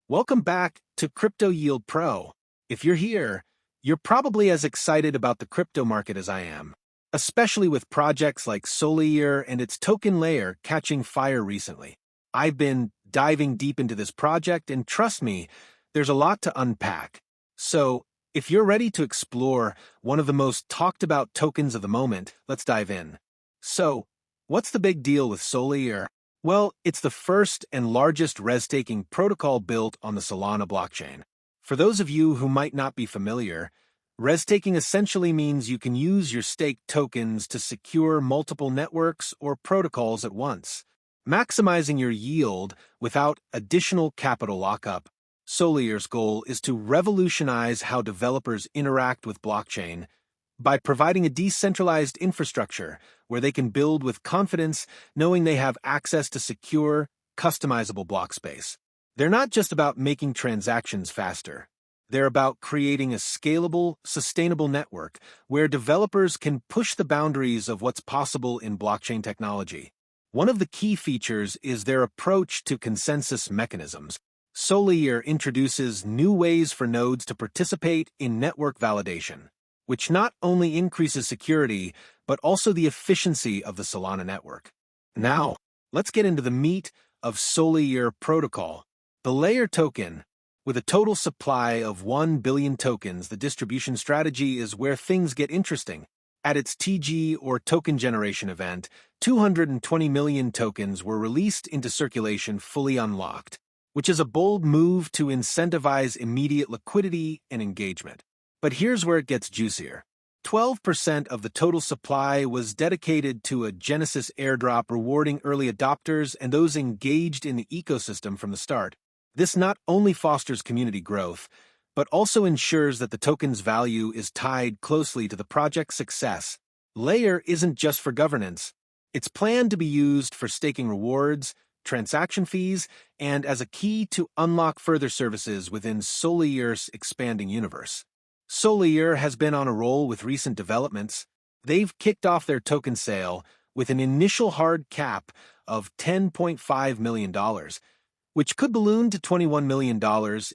Welcome back to Crypto Yield Pro. If you're here, you're probably as excited about the crypto market as I am, especially with projects like Solayer and its token layer catching fire recently. I've been diving deep into this project, and trust me, there's a lot to unpack. So, if you're ready to explore one of the most talked about tokens of the moment, let's dive in. So, what's the big deal with Solayer? Well, it's the first and largest restaking protocol built on the Solana blockchain. For those of you who might not be familiar, restaking essentially means you can use your staked tokens to secure multiple networks or protocols at once, maximizing your yield without additional capital lockup. Solayer's goal is to revolutionize how developers interact with blockchain by providing a decentralized infrastructure where they can build with confidence, knowing they have access to secure, customizable block space. They're not just about making transactions faster. They're about creating a scalable, sustainable network where developers can push the boundaries of what's possible in blockchain technology. One of the key features is their approach to consensus mechanisms. Solayer introduces new ways for nodes to participate in network validation, which not only increases security, but also the efficiency of the Solana network. Now, let's get into the meat of Solayer protocol. The layer token, with a total supply of 1 billion tokens, the distribution strategy is where things get interesting. At its TG or token generation event, 220 million tokens were released into circulation fully unlocked, which is a bold move to incentivize immediate liquidity and engagement. But here's where it gets juicier. 12% of the total supply was dedicated to a Genesis airdrop rewarding early adopters and those engaged in the ecosystem from the start. This not only fosters community growth, but also ensures that the token's value is tied closely to the project's success. Layer isn't just for governance. It's planned to be used for staking rewards, transaction fees, and as a key to unlock further services within Solayer's expanding universe. Solayer has been on a roll with recent developments. They've kicked off their token sale with an initial hard cap of $10.5 million, which could balloon to $21 million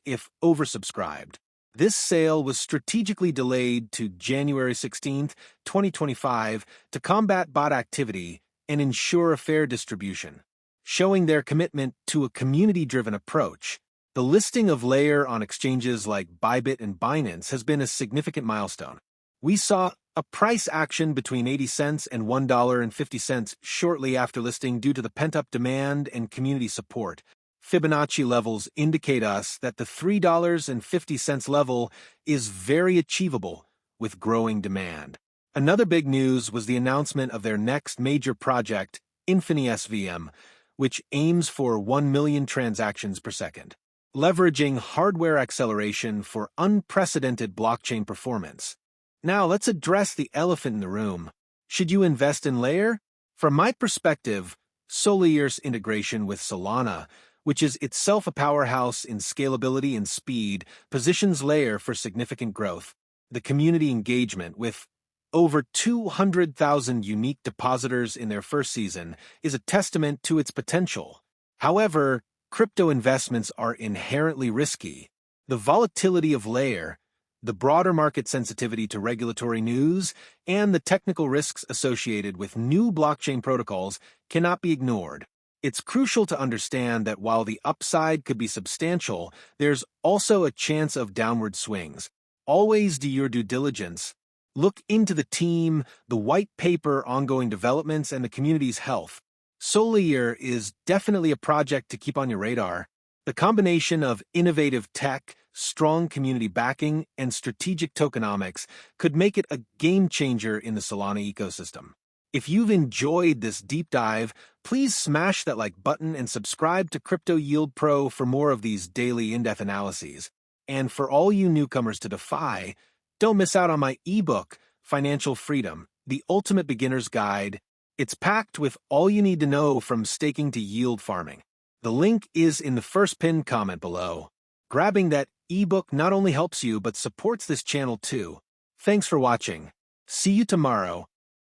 if oversubscribed. This sale was strategically delayed to January 16, 2025 to combat bot activity and ensure a fair distribution, showing their commitment to a community-driven approach. The listing of Layer on exchanges like Bybit and Binance has been a significant milestone. We saw a price action between 80 cents and $1.50 shortly after listing due to the pent-up demand and community support. Fibonacci levels indicate us that the $3.50 level is very achievable with growing demand. Another big news was the announcement of their next major project, InfiniSVM, which aims for 1 million transactions per second, leveraging hardware acceleration for unprecedented blockchain performance. Now, let's address the elephant in the room. Should you invest in Layer? From my perspective, Solayer's integration with Solana, which is itself a powerhouse in scalability and speed, positions Layer for significant growth. The community engagement, with over 200,000 unique depositors in their first season, is a testament to its potential. However, crypto investments are inherently risky. The volatility of Layer, the broader market sensitivity to regulatory news, and the technical risks associated with new blockchain protocols cannot be ignored. It's crucial to understand that while the upside could be substantial, there's also a chance of downward swings. Always do your due diligence. Look into the team, the white paper, ongoing developments, and the community's health. Solayer is definitely a project to keep on your radar. The combination of innovative tech, strong community backing, and strategic tokenomics could make it a game-changer in the Solana ecosystem. If you've enjoyed this deep dive, please smash that like button and subscribe to Crypto Yield Pro for more of these daily in-depth analyses. And for all you newcomers to DeFi, don't miss out on my ebook, Financial Freedom, the Ultimate Beginner's Guide. It's packed with all you need to know from staking to yield farming. The link is in the first pinned comment below. Grabbing that ebook not only helps you, but supports this channel too. Thanks for watching. See you tomorrow.